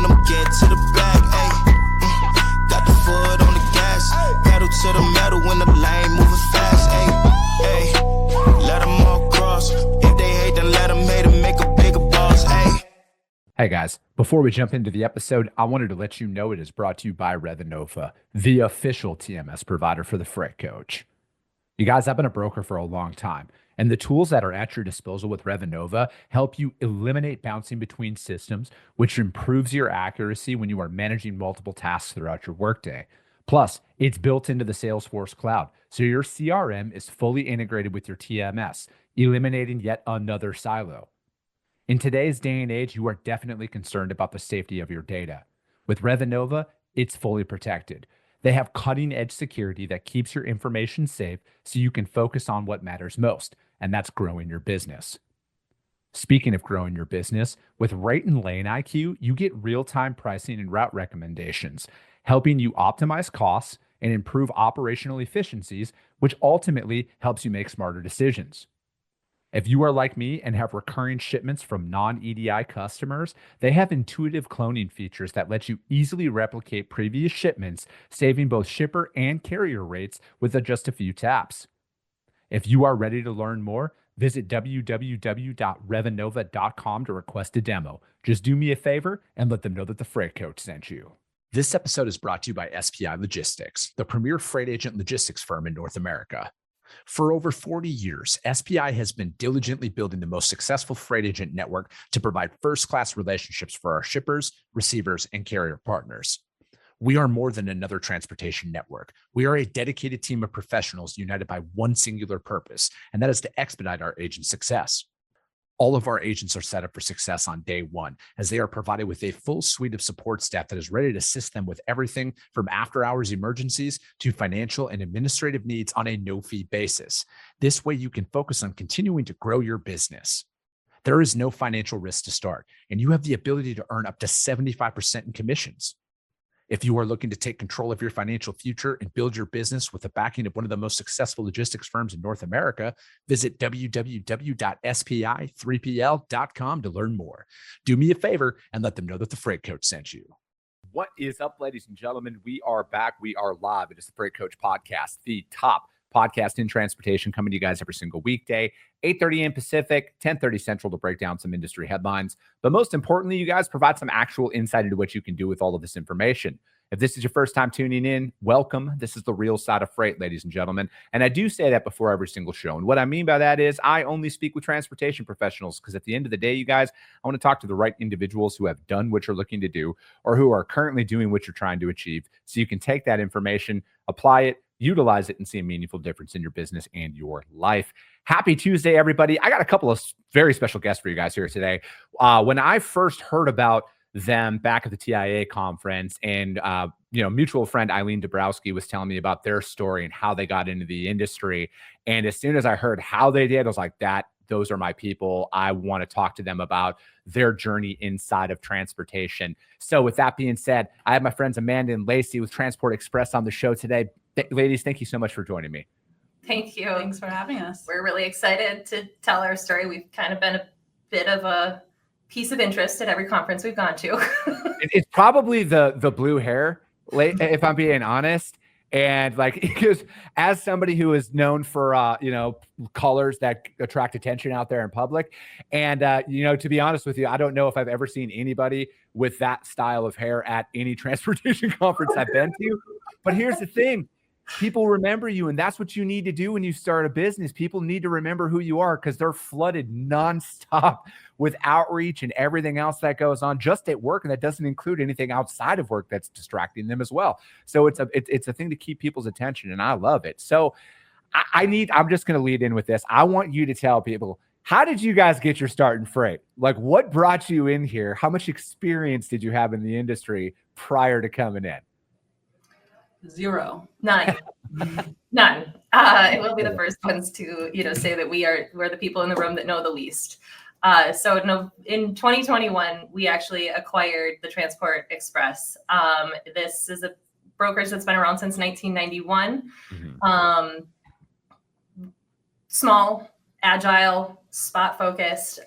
when I'm getting to the bag, ayy. Got the foot on the gas, pedal to the metal when the lane moving fast, ayy. Let them all cross. If they hate, then let them hate and make a bigger boss, ayy. Hey guys, before we jump into the episode, I wanted to let you know it is brought to you by Redefining, the official TMS provider for the Freight Coach. You guys, I've been a broker for a long time, and the tools that are at your disposal with Redefining help you eliminate bouncing between systems, which improves your accuracy when you are managing multiple tasks throughout your workday. Plus, it's built into the Salesforce cloud, so your CRM is fully integrated with your TMS, eliminating yet another silo. In today's day and age, you are definitely concerned about the safety of your data. With Redefining, it's fully protected. They have cutting-edge security that keeps your information safe so you can focus on what matters most, and that's growing your business. Speaking of growing your business, with Rate and Lane IQ, you get real-time pricing and route recommendations, helping you optimize costs and improve operational efficiencies, which ultimately helps you make smarter decisions. If you are like me and have recurring shipments from non-EDI customers, they have intuitive cloning features that let you easily replicate previous shipments, saving both shipper and carrier rates with just a few taps. If you are ready to learn more, visit www.revinova.com to request a demo. Just do me a favor and let them know that the Freight Coach sent you. This episode is brought to you by SPI Logistics, the premier freight agent logistics firm in North America. For over 40 years, SPI has been diligently building the most successful freight agent network to provide first-class relationships for our shippers, receivers, and carrier partners. We are more than another transportation network. We are a dedicated team of professionals united by one singular purpose, and that is to expedite our agent success. All of our agents are set up for success on day one, as they are provided with a full suite of support staff that is ready to assist them with everything from after-hours emergencies to financial and administrative needs on a no-fee basis. This way, you can focus on continuing to grow your business. There is no financial risk to start, and you have the ability to earn up to 75% in commissions. If you are looking to take control of your financial future and build your business with the backing of one of the most successful logistics firms in North America, visit www.spi3pl.com to learn more. Do me a favor and let them know that the Freight Coach sent you. What is up, ladies and gentlemen? We are back. We are live. It is the Freight Coach Podcast, the top podcast in transportation, coming to you guys every single weekday, 8:30 a.m. Pacific, 10:30 Central, to break down some industry headlines. But most importantly, you guys provide some actual insight into what you can do with all of this information. If this is your first time tuning in, welcome. This is the real side of freight, ladies and gentlemen. And I do say that before every single show. And what I mean by that is I only speak with transportation professionals, because at the end of the day, you guys, I want to talk to the right individuals who have done what you're looking to do or who are currently doing what you're trying to achieve, so you can take that information, apply it, utilize it, and see a meaningful difference in your business and your life. Happy Tuesday, everybody. I got a couple of very special guests for you guys here today. When I first heard about them back at the TIA conference, and mutual friend Eileen Dabrowski was telling me about their story and how they got into the industry. And as soon as I heard how they did, I was like, those are my people. I want to talk to them about their journey inside of transportation. So with that being said, I have my friends Amanda and Lacey with Transport Express on the show today. Ladies, thank you so much for joining me. Thank you. Thanks for having us. We're really excited to tell our story. We've kind of been a bit of a piece of interest at every conference we've gone to. It's probably the blue hair, if I'm being honest. And because as somebody who is known for, colors that attract attention out there in public. And, to be honest with you, I don't know if I've ever seen anybody with that style of hair at any transportation conference I've been to. But here's the thing. People remember you, and that's what you need to do when you start a business. People need to remember who you are, because they're flooded nonstop with outreach and everything else that goes on just at work, and that doesn't include anything outside of work that's distracting them as well. So it's a thing to keep people's attention, and I love it. So I'm just going to lead in with this. I want you to tell people, how did you guys get your start in freight? Like, what brought you in here? How much experience did you have in the industry prior to coming in? Zero. None. We'll be the first ones to, say that we're the people in the room that know the least. So in 2021, we actually acquired the Transport Express. This is a brokerage that's been around since 1991. Mm-hmm. Small, agile, spot focused.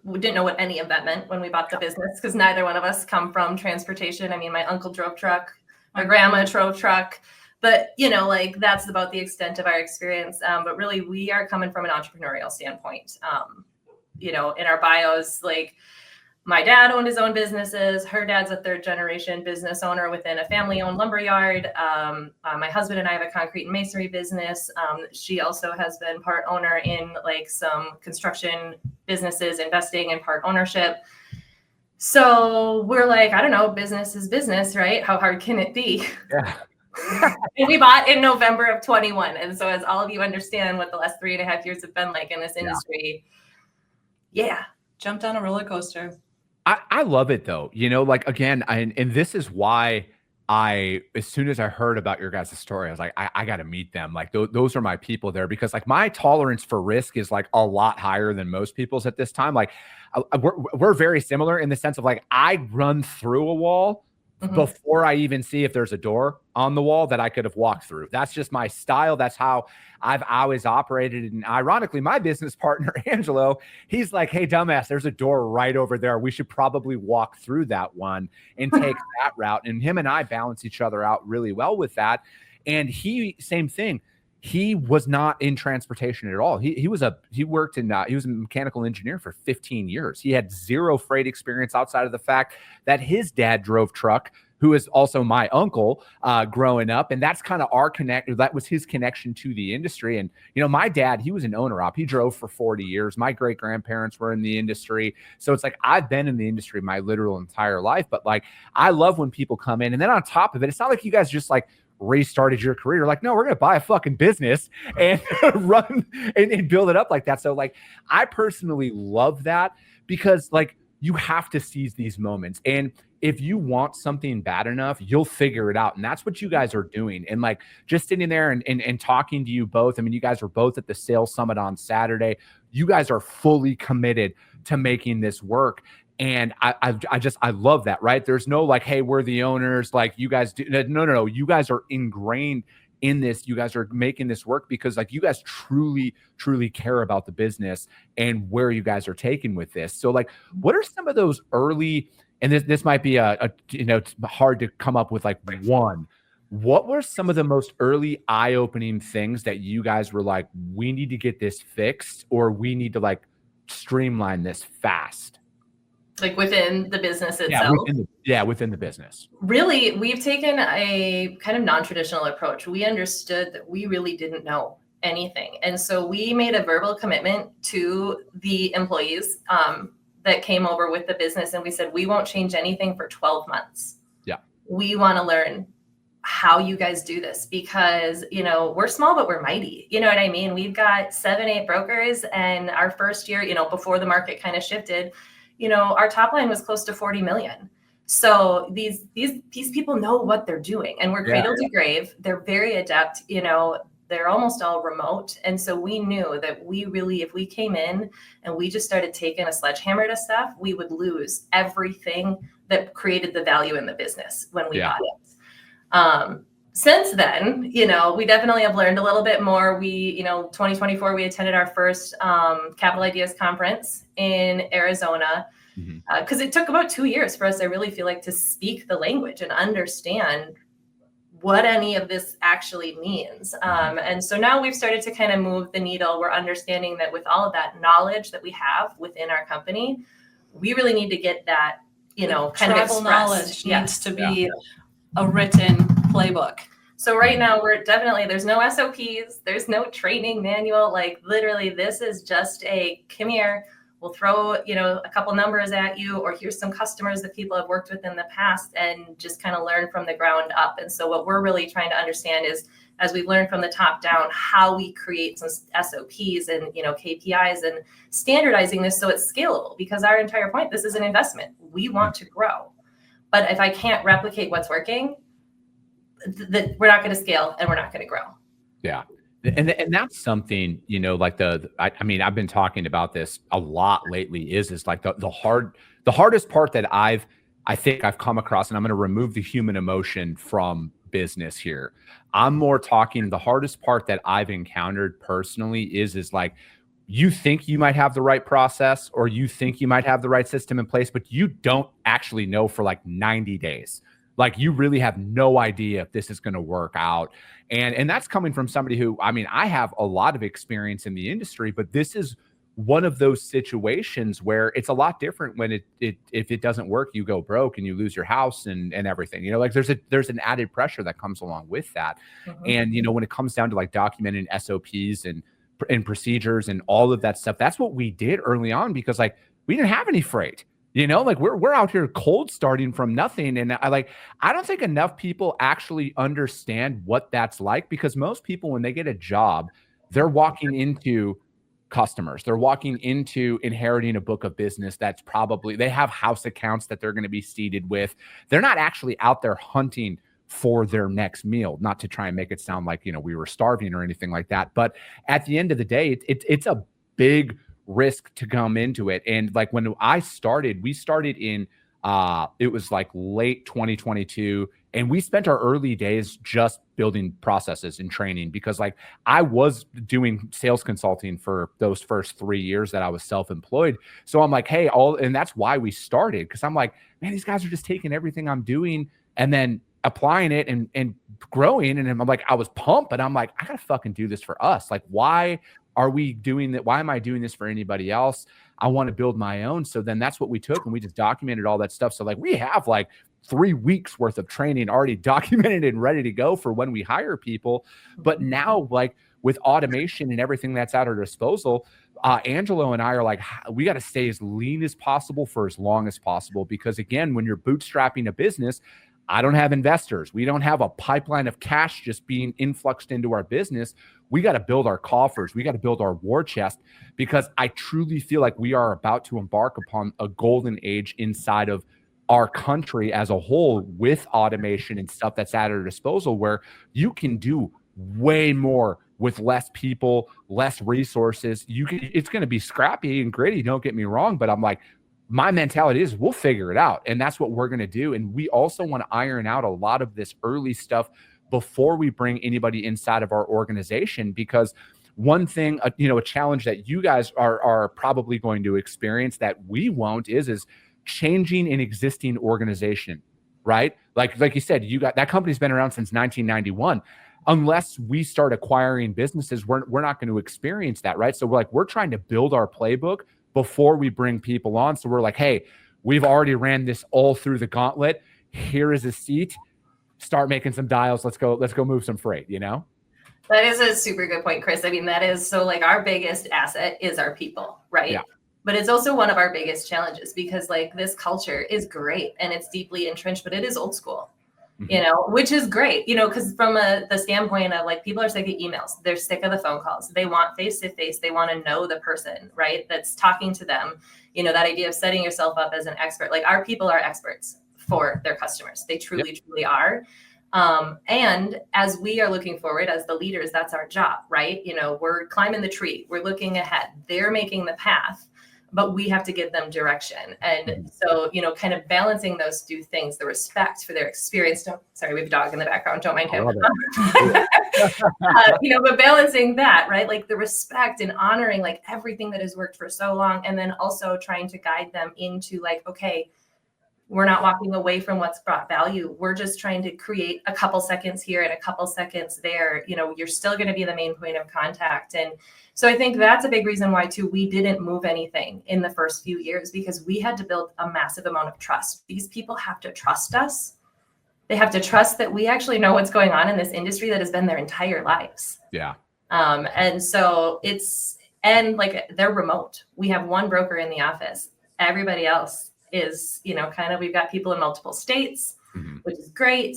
We didn't know what any of that meant when we bought the business because neither one of us come from transportation. I mean, my uncle drove truck, my grandma drove truck, but like that's about the extent of our experience. But really, we are coming from an entrepreneurial standpoint. In our bios, like my dad owned his own businesses. Her dad's a third generation business owner within a family owned lumber yard. My husband and I have a concrete and masonry business. She also has been part owner in like some construction businesses, investing and part ownership. So we're like, I don't know, business is business, right? How hard can it be? Yeah. And we bought in November of 21. And so as all of you understand what the last 3.5 years have been like in this industry, yeah. Jumped on a roller coaster. I love it though. Like again, and this is why as soon as I heard about your guys' story, I was like, I got to meet them. Like those are my people there because like my tolerance for risk is like a lot higher than most people's at this time. Like we're very similar in the sense of like, I run through a wall before I even see if there's a door on the wall that I could have walked through. That's just my style. That's how I've always operated. And ironically, my business partner, Angelo, he's like, hey, dumbass, there's a door right over there. We should probably walk through that one and take that route. And him and I balance each other out really well with that. And same thing. He was not in transportation at all. He was a mechanical engineer for 15 years. He had zero freight experience outside of the fact that his dad drove truck, who is also my uncle growing up. And that's kind of that was his connection to the industry. And, my dad, he was an owner op. He drove for 40 years. My great grandparents were in the industry. So it's like, I've been in the industry my literal entire life, but like, I love when people come in and then on top of it, it's not like you guys just like restarted your career. Like, no, we're going to buy a fucking business and run and build it up like that. So like, I personally love that because like you have to seize these moments. And if you want something bad enough, you'll figure it out. And that's what you guys are doing. And like just sitting there and talking to you both. I mean, you guys were both at the sales summit on Saturday. You guys are fully committed to making this work. And I love that, right? There's no like, hey, we're the owners. Like you guys do. No. You guys are ingrained in this. You guys are making this work because like you guys truly, truly care about the business and where you guys are taking with this. So like, what are some of those early, and this might be it's hard to come up with like one. What were some of the most early eye-opening things that you guys were like, we need to get this fixed or we need to like streamline this fast? Like within the business itself? Within the business. Really, we've taken a kind of non-traditional approach. We understood that we really didn't know anything. And so we made a verbal commitment to the employees that came over with the business. And we said, we won't change anything for 12 months. Yeah. We want to learn how you guys do this because, we're small, but we're mighty. You know what I mean? We've got 7-8 brokers and our first year, before the market kind of shifted, our top line was close to 40 million. So these people know what they're doing and we're cradle to grave. They're very adept, they're almost all remote. And so we knew that if we came in and we just started taking a sledgehammer to stuff, we would lose everything that created the value in the business when we bought it. Since then, we definitely have learned a little bit more. 2024, we attended our first Capital Ideas Conference in Arizona because it took about 2 years for us, I really feel like, to speak the language and understand what any of this actually means. And so now we've started to kind of move the needle. We're understanding that with all of that knowledge that we have within our company, we really need to get that, kind of expressed. Knowledge needs to be a written playbook. So right now there's no SOPs, there's no training manual. Like literally this is just come here, we'll throw, a couple numbers at you, or here's some customers that people have worked with in the past and just kind of learn from the ground up. And so what we're really trying to understand is, as we've learned from the top down, how we create some SOPs and, KPIs and standardizing this so it's scalable, because our entire point, this is an investment. We want to grow. But if I can't replicate what's working, we're not going to scale and we're not going to grow. Yeah. And that's something, like I've been talking about this a lot lately is like the hardest part that I think I've come across, and I'm going to remove the human emotion from business here. I'm more talking the hardest part that I've encountered personally is like you think you might have the right process or you think you might have the right system in place, but you don't actually know for like 90 days. Like you really have no idea if this is going to work out. And that's coming from somebody who, I mean, I have a lot of experience in the industry, but this is one of those situations where it's a lot different when if it doesn't work, you go broke and you lose your house and everything, you know, like there's an added pressure that comes along with that. And, you know, when it comes down to like documenting SOPs and procedures and all of that stuff, that's what we did early on, because like we didn't have any freight, you know, like we're out here cold starting from nothing. And I don't think enough people actually understand what that's like, because most people, when they get a job, they're walking into customers. They're walking into inheriting a book of business that's probably, they have house accounts that they're going to be seated with. They're not actually out there hunting for their next meal, not to try and make it sound like, you know, we were starving or anything like that. But at the end of the day, it's a big risk to come into it. And like when we started in, it was like late 2022. And we spent our early days just building processes and training, because like I was doing sales consulting for those first 3 years that I was self-employed. So I'm like, hey, and that's why we started. Cause I'm like, man, these guys are just taking everything I'm doing and then applying it and growing. And I'm like, I was pumped, but I'm like, I gotta fucking do this for us. Like, why are we doing that? Why am I doing this for anybody else? I want to build my own. So then that's what we took, and we just documented all that stuff. So like we have like 3 weeks worth of training already documented and ready to go for when we hire people. But now, like with automation and everything that's at our disposal, Angelo and I are like, we got to stay as lean as possible for as long as possible. Because again, when you're bootstrapping a business, I don't have investors. We don't have a pipeline of cash just being influxed into our business. We got to build our coffers. We got to build our war chest, because I truly feel like we are about to embark upon a golden age inside of our country as a whole, with automation and stuff that's at our disposal, where you can do way more with less people, less resources. It's going to be scrappy and gritty, don't get me wrong, but I'm like, my mentality is we'll figure it out. And that's what we're going to do. And we also want to iron out a lot of this early stuff before we bring anybody inside of our organization. Because one thing, a challenge that you guys are probably going to experience that we won't is changing an existing organization, right? Like you said, that company's been around since 1991. Unless we start acquiring businesses, we're not going to experience that, right? So we're trying to build our playbook before we bring people on. So we're like, hey, we've already ran this all through the gauntlet. Here is a seat. Start making some dials. Let's go move some freight, you know? That is a super good point, Chris. I mean, that is so like our biggest asset is our people, right? Yeah. But it's also one of our biggest challenges, because like this culture is great and it's deeply entrenched, but it is old school. You know, which is great, you know, because from the standpoint of like, people are sick of emails, they're sick of the phone calls, they want face-to-face, they want to know the person, right, that's talking to them. You know, that idea of setting yourself up as an expert, like our people are experts for their customers. They truly are. And as we are looking forward as the leaders, that's our job, right? You know, we're climbing the tree, we're looking ahead, they're making the path, but we have to give them direction. And so, you know, kind of balancing those two things, the respect for their experience. Sorry, we have a dog in the background. Don't mind him. But balancing that, right? Like the respect and honoring like everything that has worked for so long. And then also trying to guide them into like, okay, we're not walking away from what's brought value. We're just trying to create a couple seconds here and a couple seconds there. You know, you're still going to be the main point of contact. And so I think that's a big reason why too, we didn't move anything in the first few years, because we had to build a massive amount of trust. These people have to trust us. They have to trust that we actually know what's going on in this industry that has been their entire lives. Yeah. And so and like they're remote. We have one broker in the office. Everybody else is, you know, kind of, we've got people in multiple states, which is great.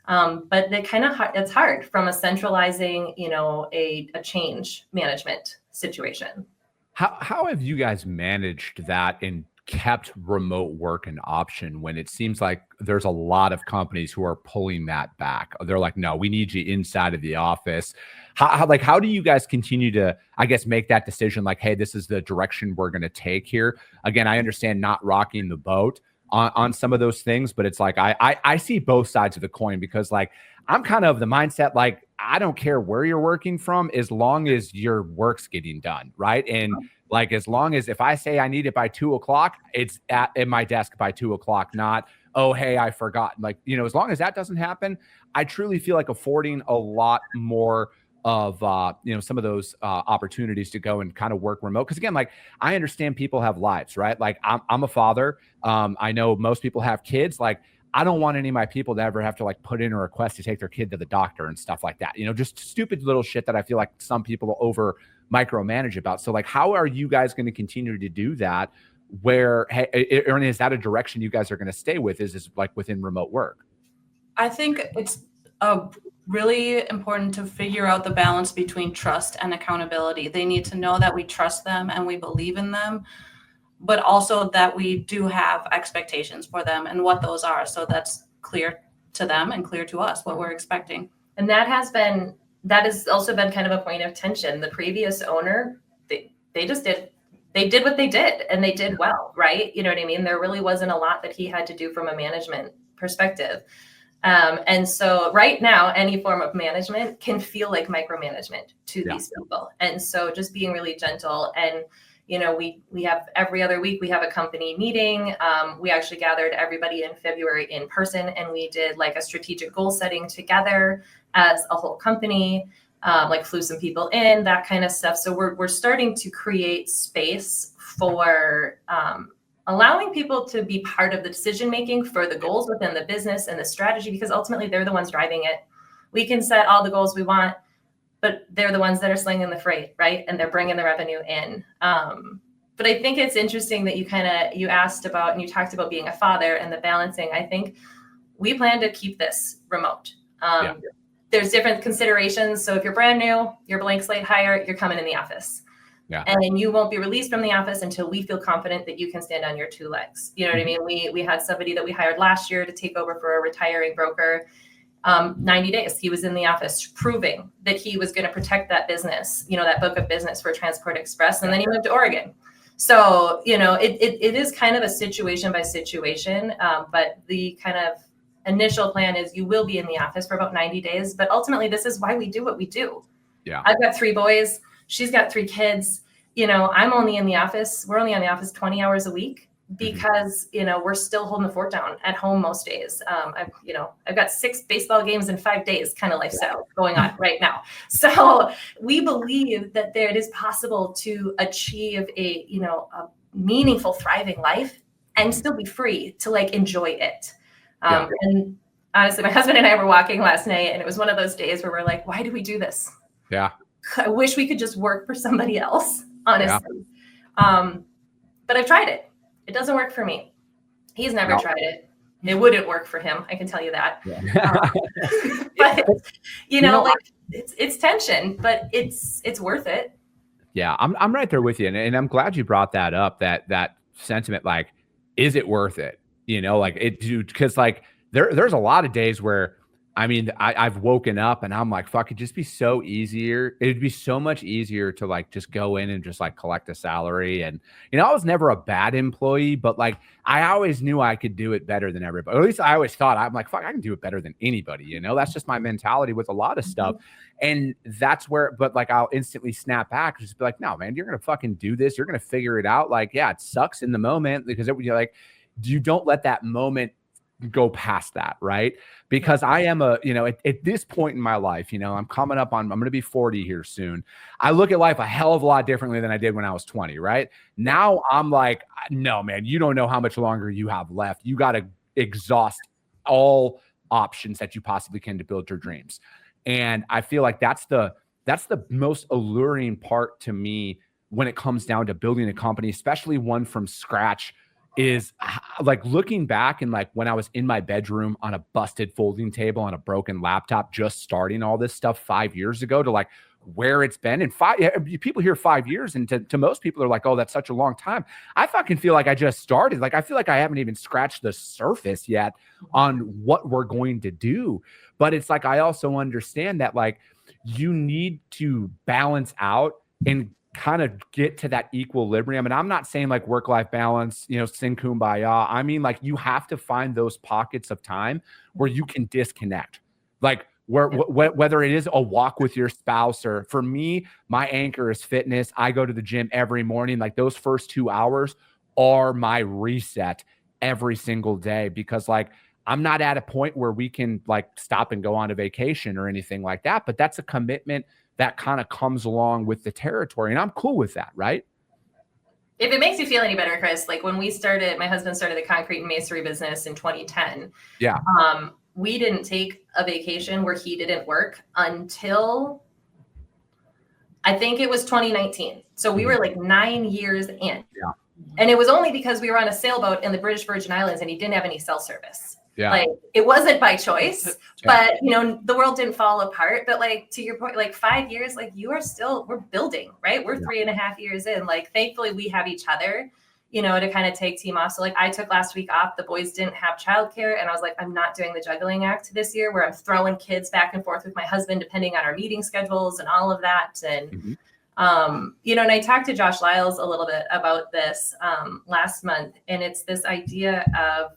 But it's hard from a centralizing, you know, a change management situation. How have you guys managed that and kept remote work an option when it seems like there's a lot of companies who are pulling that back? They're like, no, we need you inside of the office. How do you guys continue to, I guess, make that decision? Like, hey, this is the direction we're going to take here. Again, I understand not rocking the boat on some of those things, but it's like, I see both sides of the coin, because like, I'm kind of the mindset, like I don't care where you're working from as long as your work's getting done, right? And like, as long as if I say I need it by 2:00, it's at my desk by 2:00, not, oh, hey, I forgot. Like, as long as that doesn't happen, I truly feel like affording a lot more of, some of those opportunities to go and kind of work remote. Because again, like, I understand people have lives, right? Like, I'm a father. I know most people have kids. Like, I don't want any of my people to ever have to like put in a request to take their kid to the doctor and stuff like that. Just stupid little shit that I feel like some people over micromanage about. So like, how are you guys going to continue to do that? Where, hey, Ernie, is that a direction you guys are going to stay with? Is like within remote work? I think it's really important to figure out the balance between trust and accountability. They need to know that we trust them and we believe in them, but also that we do have expectations for them and what those are. So that's clear to them and clear to us what we're expecting. And that has also been kind of a point of tension. The previous owner, they did what they did and they did well, right? You know what I mean? There really wasn't a lot that he had to do from a management perspective. And so right now, any form of management can feel like micromanagement to these people. And so just being really gentle. And, we have every other week, we have a company meeting. We actually gathered everybody in February in person, and we did like a strategic goal setting together as a whole company, like flew some people in, that kind of stuff. So we're starting to create space for, allowing people to be part of the decision-making for the goals within the business and the strategy, because ultimately they're the ones driving it. We can set all the goals we want, but they're the ones that are slinging the freight, right? And they're bringing the revenue in. But I think it's interesting that you asked about, and you talked about being a father and the balancing. I think we plan to keep this remote. There's different considerations. So if you're brand new, you're blank slate hire, you're coming in the office. Yeah. And you won't be released from the office until we feel confident that you can stand on your two legs. You know what I mean? We had somebody that we hired last year to take over for a retiring broker. 90 days, he was in the office proving that he was going to protect that business, that book of business for Transport Express. And then he moved to Oregon. So, it is kind of a situation by situation. But the kind of initial plan is you will be in the office for about 90 days. But ultimately, this is why we do what we do. Yeah. I've got 3 boys. She's got 3 kids. I'm only in the office. We're only in the office 20 hours a week because, we're still holding the fort down at home most days. I've got 6 baseball games in 5 days kind of lifestyle going on right now. So we believe that it is possible to achieve a meaningful, thriving life and still be free to like enjoy it. And honestly, my husband and I were walking last night, and it was one of those days where we're like, why do we do this? Yeah. I wish we could just work for somebody else, honestly. Yeah. But I've tried it. It doesn't work for me. He's never tried it. It wouldn't work for him. I can tell you that. Yeah. But it's tension, but it's worth it. Yeah, I'm right there with you, and I'm glad you brought that up. That sentiment, like, is it worth it? Because like there's a lot of days where, I mean, I've woken up and I'm like, fuck, it'd just be so easier. It'd be so much easier to like just go in and just like collect a salary. And, I was never a bad employee, but like, I always knew I could do it better than everybody. Or at least I always thought, I'm like, fuck, I can do it better than anybody. That's just my mentality with a lot of stuff. And that's where, but like, I'll instantly snap back and just be like, no, man, you're going to fucking do this. You're going to figure it out. Like, yeah, it sucks in the moment because you don't let that moment go past that, right? Because I am at this point in my life, I'm coming up on, I'm going to be 40 here soon. I look at life a hell of a lot differently than I did when I was 20, right? Now I'm like, no, man, you don't know how much longer you have left. You got to exhaust all options that you possibly can to build your dreams. And I feel like that's the most alluring part to me when it comes down to building a company, especially one from scratch, is like looking back and like when I was in my bedroom on a busted folding table on a broken laptop, just starting all this stuff 5 years ago to like where it's been. And people hear 5 years, and to most people are like, oh, that's such a long time. I fucking feel like I just started. Like, I feel like I haven't even scratched the surface yet on what we're going to do. But it's like, I also understand that like you need to balance out and kind of get to that equilibrium. And I'm not saying like work-life balance, sing kumbaya. I mean, like, you have to find those pockets of time where you can disconnect. Like, whether it is a walk with your spouse, or for me, my anchor is fitness. I go to the gym every morning. Like those first 2 hours are my reset every single day, because like I'm not at a point where we can like stop and go on a vacation or anything like that. But that's a commitment that kind of comes along with the territory. And I'm cool with that, right? If it makes you feel any better, Chris, like when we started, my husband started the concrete and masonry business in 2010. Yeah. We didn't take a vacation where he didn't work until I think it was 2019. So we were like 9 years in. Yeah. And it was only because we were on a sailboat in the British Virgin Islands and he didn't have any cell service. Yeah. Like it wasn't by choice, but you know, the world didn't fall apart. But like to your point, like 5 years, like we're building, right? We're 3.5 years in. Like thankfully we have each other, you know, to kind of take team off. So like I took last week off, the boys didn't have childcare, and I was like, I'm not doing the juggling act this year where I'm throwing kids back and forth with my husband, depending on our meeting schedules and all of that. And you know, and I talked to Josh Lyles a little bit about this last month, and it's this idea of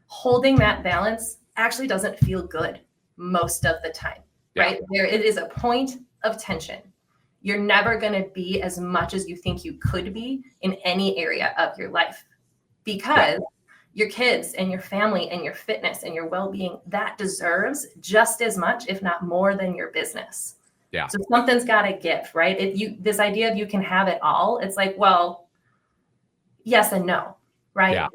holding that balance actually doesn't feel good most of the time, right? It is a point of tension. You're never going to be as much as you think you could be in any area of your life, because your kids and your family and your fitness and your well-being, that deserves just as much, if not more, than your business. Yeah. So something's got to give, right? This idea of you can have it all, it's like, well, yes and no, right? Yeah.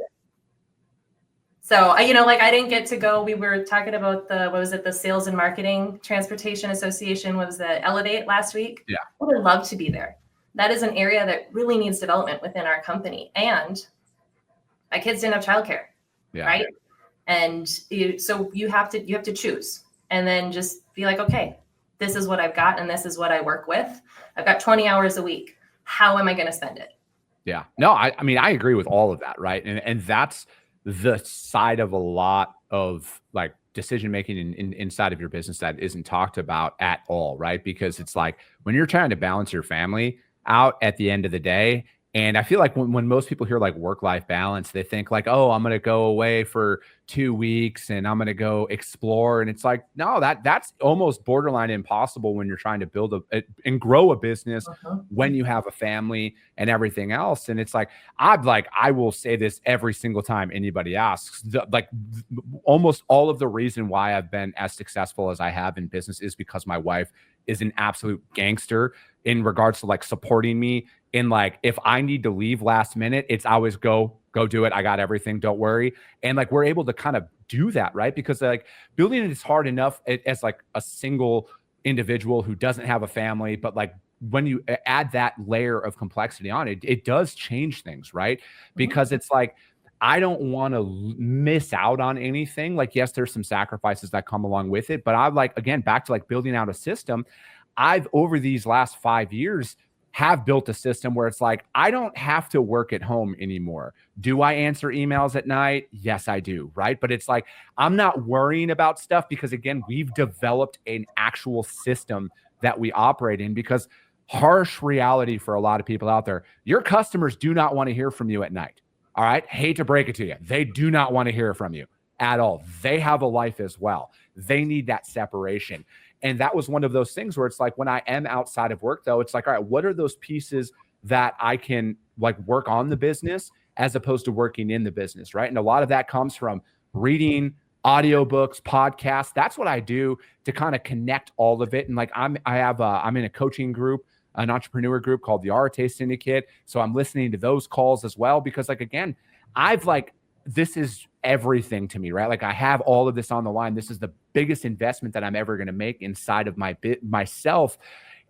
So, you know, like I didn't get to go. We were talking about the Sales and Marketing Transportation Association, was the Elevate last week. Yeah. I would love to be there. That is an area that really needs development within our company. And my kids didn't have childcare, right? And so you have to choose, and then just be like, okay, this is what I've got, and this is what I work with. I've got 20 hours a week. How am I going to spend it? Yeah. No, I mean, I agree with all of that, right? And that's the side of a lot of like decision making inside of your business that isn't talked about at all, right? Because it's like when you're trying to balance your family out at the end of the day, and I feel like when most people hear like work-life balance, they think like, oh, I'm going to go away for 2 weeks and I'm going to go explore. And it's like, no, that's almost borderline impossible when you're trying to build and grow a business when you have a family and everything else. And it's like, I will say this every single time anybody asks, almost all of the reason why I've been as successful as I have in business is because my wife is an absolute gangster in regards to like supporting me. In like, if I need to leave last minute, it's always go do it. I got everything. Don't worry. And like, we're able to kind of do that, right? Because like building it is hard enough as like a single individual who doesn't have a family, but like when you add that layer of complexity on it, it does change things, right? Because it's like, I don't want to miss out on anything. Like, yes, there's some sacrifices that come along with it, but I'm like, again, back to like building out a system. I've over these last 5 years have built a system where it's like, I don't have to work at home anymore. Do I answer emails at night? Yes, I do. Right. But it's like, I'm not worrying about stuff because again, we've developed an actual system that we operate in, because harsh reality for a lot of people out there, your customers do not want to hear from you at night. All right. Hate to break it to you. They do not want to hear from you at all. They have a life as well. They need that separation. And that was one of those things where it's like, when I am outside of work though, it's like, all right, what are those pieces that I can like work on the business as opposed to working in the business, right? And a lot of that comes from reading audiobooks, podcasts. That's what I do to kind of connect all of it. And like, I'm in a coaching group, an entrepreneur group called the Arte Syndicate. So I'm listening to those calls as well, because like, again, this is everything to me, right? Like I have all of this on the line. This is the biggest investment that I'm ever going to make inside of myself.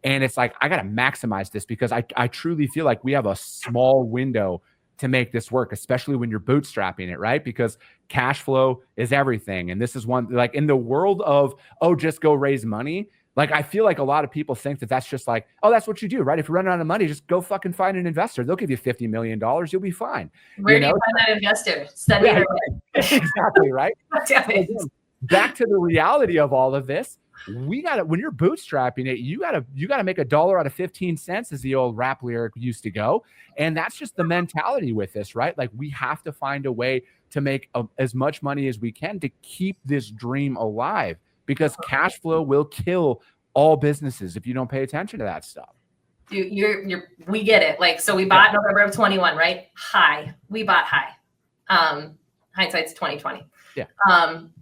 And it's like, I got to maximize this because I truly feel like we have a small window to make this work, especially when you're bootstrapping it, right? Because cash flow is everything. And this is one, like in the world of, oh, just go raise money. Like, I feel like a lot of people think that that's just like, oh, that's what you do, right? If you're running out of money, just go fucking find an investor. They'll give you $50 million. You'll be fine. Where do you find that investor? Study it. Exactly, right? Back to the reality of all of this. When you're bootstrapping it, you gotta make $1 out of 15 cents, as the old rap lyric used to go. And that's just the mentality with this, right? Like, we have to find a way to make as much money as we can to keep this dream alive. because cash flow will kill all businesses if you don't pay attention to that stuff. We get it. Like, so we bought November of 21, right? We bought high. Hindsight's 2020. Yeah.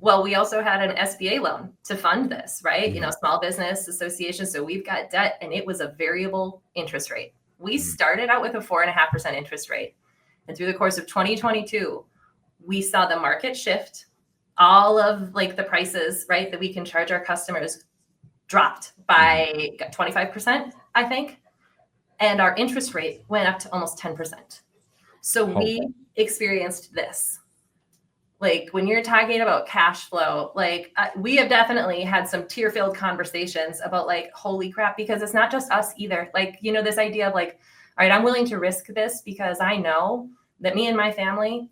Well, we also had an SBA loan to fund this, right? Small business association. So we've got debt, and it was a variable interest rate. We started out with a 4.5% interest rate. And through the course of 2022, we saw the market shift. All of like the prices, right, that we can charge our customers dropped by 25%, I think. And our interest rate went up to almost 10%. So we experienced this. Like when you're talking about cash flow, like we have definitely had some tear-filled conversations about like, holy crap, because it's not just us either. Like, this idea of like, all right, I'm willing to risk this because I know that me and my family,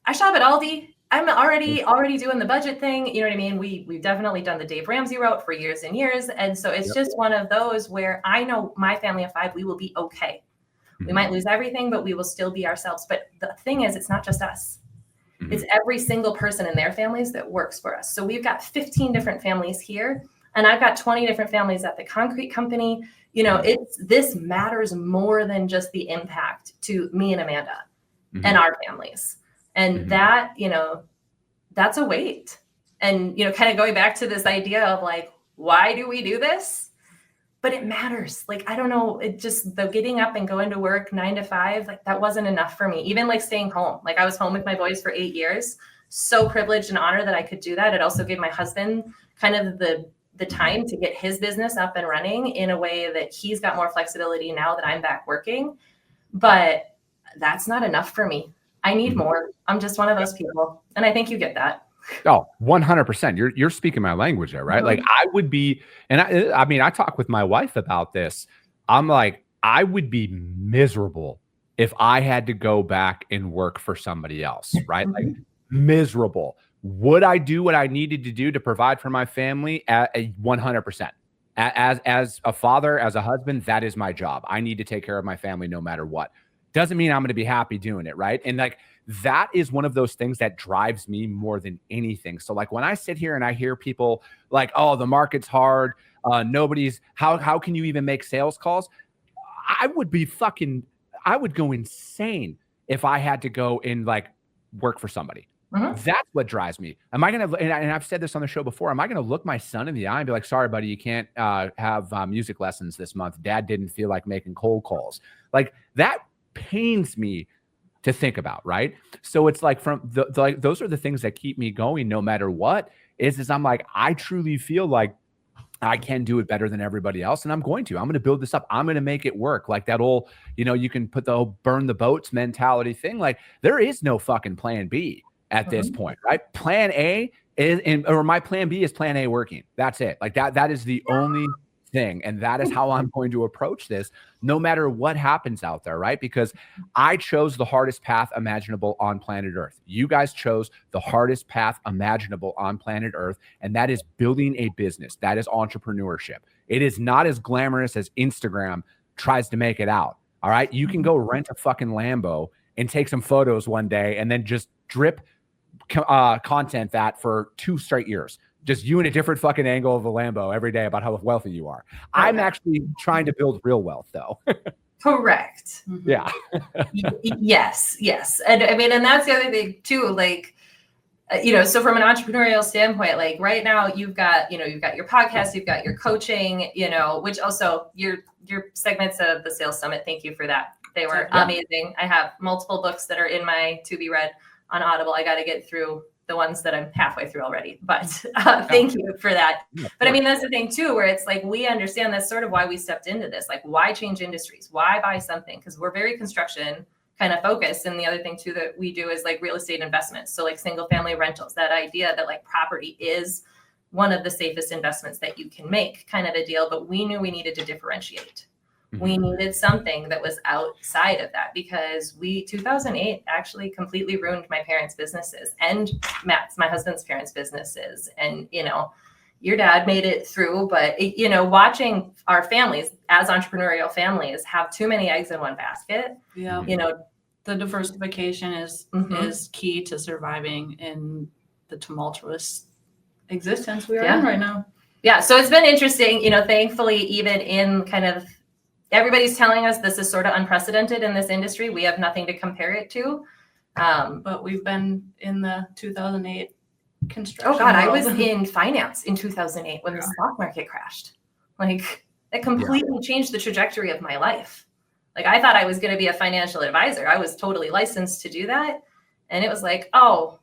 I shop at Aldi. I'm already doing the budget thing. You know what I mean? We've definitely done the Dave Ramsey route for years and years. And so it's just one of those where I know my family of 5, we will be okay. We might lose everything, but we will still be ourselves. But the thing is, it's not just us. It's every single person in their families that works for us. So we've got 15 different families here, and I've got 20 different families at the concrete company. This matters more than just the impact to me and Amanda and our families. And that, that's a weight. And, kind of going back to this idea of like, why do we do this? But it matters. Like, I don't know, it just, the getting up and going to work 9 to 5, like that wasn't enough for me. Even like staying home. Like I was home with my boys for 8 years. So privileged and honored that I could do that. It also gave my husband kind of the time to get his business up and running in a way that he's got more flexibility now that I'm back working. But that's not enough for me. I need more. I'm just one of those people. And I think you get that. Oh, 100%. You're speaking my language there, right? Like I would be, and I mean, I talk with my wife about this. I'm like, I would be miserable if I had to go back and work for somebody else, right? Like miserable. Would I do what I needed to do to provide for my family? 100%. As a father, as a husband, that is my job. I need to take care of my family no matter what. Doesn't mean I'm going to be happy doing it, right? And like, that is one of those things that drives me more than anything. So like when I sit here and I hear people like, oh, the market's hard. How can you even make sales calls? I would go insane if I had to go and like work for somebody. That's what drives me. Am I going to, and I've said this on the show before, am I going to look my son in the eye and be like, sorry, buddy, you can't have music lessons this month. Dad didn't feel like making cold calls. Like that pains me to think about, right? So it's like like those are the things that keep me going no matter what is I'm like, I truly feel like I can do it better than everybody else. And I'm going to build this up. I'm going to make it work. Like that old, you can put the whole burn the boats mentality thing. Like there is no fucking plan B at this point, right? Plan A or my plan B is plan A working. That's it. Like that is the only thing. And that is how I'm going to approach this no matter what happens out there, right? Because I chose the hardest path imaginable on planet Earth. You guys chose the hardest path imaginable on planet Earth, and that is building a business. That is entrepreneurship. It is not as glamorous as Instagram tries to make it out, all right? You can go rent a fucking Lambo and take some photos one day and then just drip content that for 2 straight years. Just you in a different fucking angle of the Lambo every day about how wealthy you are. I'm actually trying to build real wealth though. Correct. Yeah. Yes. And I mean, and that's the other thing too, like, so from an entrepreneurial standpoint, like right now you've got your podcast, you've got your coaching, which also your segments of the Sales Summit. Thank you for that. They were amazing. I have multiple books that are in my to be read on Audible. I got to get through the ones that I'm halfway through already, but thank you for that. But I mean, that's the thing too, where it's like, we understand that's sort of why we stepped into this. Like, why change industries? Why buy something? Because we're very construction kind of focused. And the other thing too, that we do is like real estate investments. So like single family rentals, that idea that like property is one of the safest investments that you can make kind of a deal. But we knew we needed to differentiate. We needed something that was outside of that, because 2008 actually completely ruined my parents' businesses and my husband's parents' businesses. And, your dad made it through, but watching our families as entrepreneurial families have too many eggs in one basket. Yeah. The diversification is key to surviving in the tumultuous existence we are in right now. Yeah. So it's been interesting, thankfully, even in kind of everybody's telling us this is sort of unprecedented in this industry. We have nothing to compare it to. But we've been in the 2008 construction. Oh God, I world. was in finance in 2008 when the stock market crashed. Like it completely changed the trajectory of my life. Like I thought I was going to be a financial advisor. I was totally licensed to do that. And it was like, oh,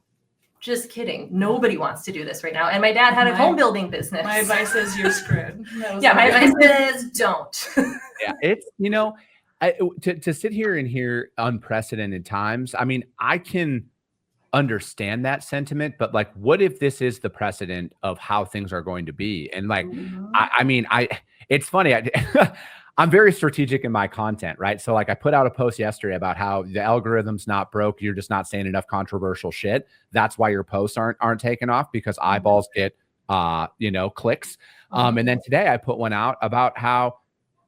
just kidding. Nobody wants to do this right now. And my dad had a home building business. My advice is you're screwed. My advice is don't. Yeah, it's, to sit here and hear unprecedented times. I mean, I can understand that sentiment, but like, what if this is the precedent of how things are going to be? And like, it's funny. I'm very strategic in my content, right? So like I put out a post yesterday about how the algorithm's not broke. You're just not saying enough controversial shit. That's why your posts aren't taken off, because eyeballs get, clicks. And then today I put one out about how,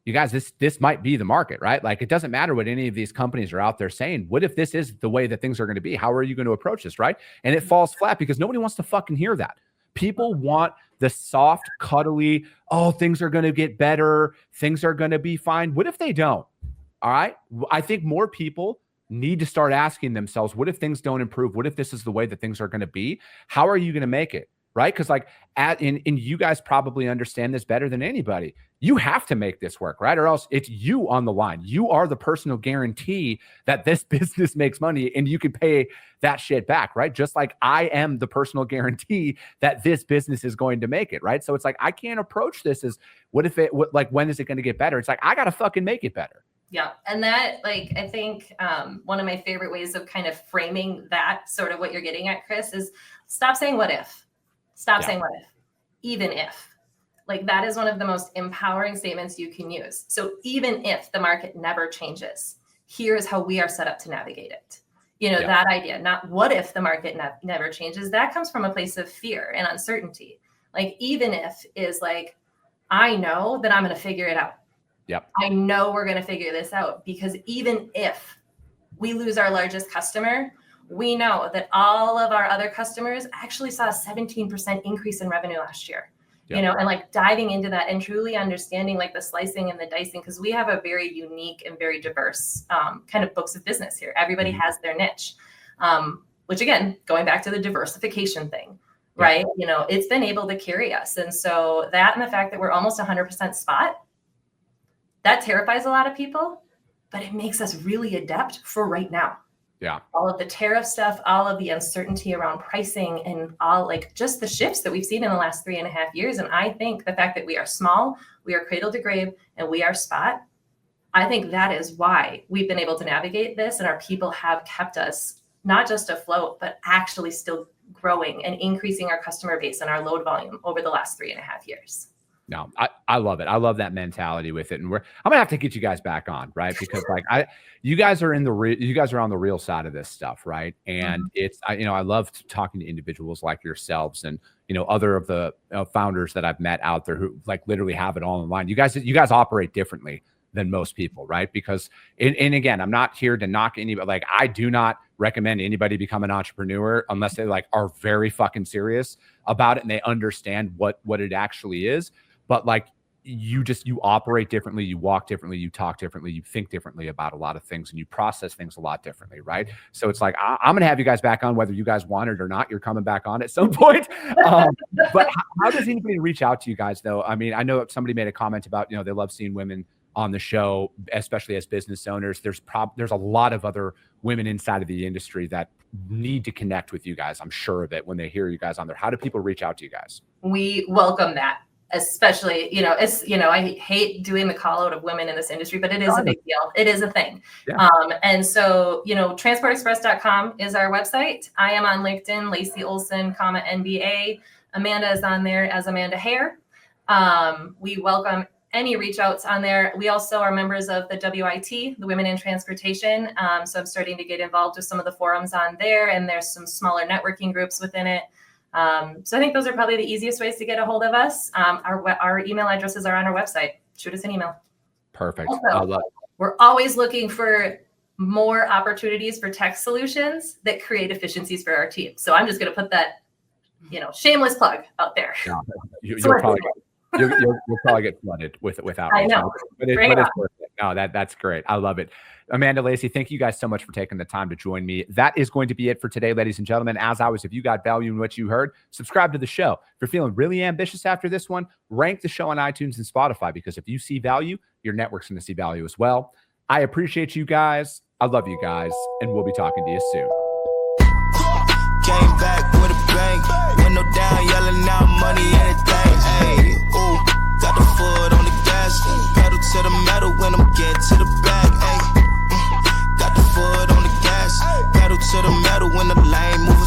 you guys, this might be the market, right? Like it doesn't matter what any of these companies are out there saying. What if this is the way that things are going to be? How are you going to approach this, right? And it falls flat because nobody wants to fucking hear that. People want the soft, cuddly, oh, things are going to get better. Things are going to be fine. What if they don't? All right. I think more people need to start asking themselves, what if things don't improve? What if this is the way that things are going to be? How are you going to make it? Right? Because like and you guys probably understand this better than anybody. You have to make this work, right? Or else it's you on the line. You are the personal guarantee that this business makes money and you can pay that shit back, right? Just like I am the personal guarantee that this business is going to make it, right? So it's like, I can't approach this as when is it going to get better? It's like, I got to fucking make it better. Yeah. And that, like, I think one of my favorite ways of kind of framing that sort of what you're getting at, Chris, is stop saying what if. Stop saying what if, even if. Like that is one of the most empowering statements you can use. So even if the market never changes, here is how we are set up to navigate it. That idea, not what if the market never changes, that comes from a place of fear and uncertainty. Like even if is like, I know that I'm going to figure it out. Yep. I know we're going to figure this out, because even if we lose our largest customer, we know that all of our other customers actually saw a 17% increase in revenue last year, and like diving into that and truly understanding like the slicing and the dicing, because we have a very unique and very diverse kind of books of business here. Everybody has their niche, which again, going back to the diversification thing, right? It's been able to carry us. And so that, and the fact that we're almost 100% spot, that terrifies a lot of people, but it makes us really adept for right now. Yeah. All of the tariff stuff, all of the uncertainty around pricing, and all like just the shifts that we've seen in the last 3.5 years. And I think the fact that we are small, we are cradle to grave, and we are spot, I think that is why we've been able to navigate this. And our people have kept us not just afloat, but actually still growing and increasing our customer base and our load volume over the last 3.5 years. No, I love it. I love that mentality with it. And I'm going to have to get you guys back on, right? Because like you guys are on the real side of this stuff, right? And it's, I love talking to individuals like yourselves and, other of the founders that I've met out there who like literally have it all in line. You guys operate differently than most people, right? Because, and again, I'm not here to knock anybody. Like I do not recommend anybody become an entrepreneur unless they like are very fucking serious about it and they understand what it actually is. But like you operate differently, you walk differently, you talk differently, you think differently about a lot of things, and you process things a lot differently, right? So it's like, I'm going to have you guys back on, whether you guys want it or not. You're coming back on at some point. But how does anybody reach out to you guys, though? I mean, I know somebody made a comment about, they love seeing women on the show, especially as business owners. There's a lot of other women inside of the industry that need to connect with you guys. I'm sure of it when they hear you guys on there. How do people reach out to you guys? We welcome that. Especially, I hate doing the call out of women in this industry, but it is a big deal. It is a thing. Yeah. And so, transportexpress.com is our website. I am on LinkedIn, Lacey Olson, NBA. Amanda is on there as Amanda Haire. We welcome any reach outs on there. We also are members of the WIT, the Women in Transportation. So I'm starting to get involved with some of the forums on there, and there's some smaller networking groups within it. So I think those are probably the easiest ways to get a hold of us. Our email addresses are on our website. Shoot us an email. Perfect. Also, we're always looking for more opportunities for tech solutions that create efficiencies for our team. So I'm just going to put that shameless plug out there. No, you'll probably get flooded without. I know. But it's worth it. No, that's great. I love it. Amanda, Lacey, thank you guys so much for taking the time to join me. That is going to be it for today, ladies and gentlemen. As always, if you got value in what you heard, subscribe to the show. If you're feeling really ambitious after this one, rank the show on iTunes and Spotify, because if you see value, your network's going to see value as well. I appreciate you guys. I love you guys, and we'll be talking to you soon. Came back with a bang, window down, yelling out money, anything. Hey, ooh, got the foot on the gas, pedal to the metal when I'm getting to the bag. Hey, got the foot on the gas, pedal to the metal when the lane moves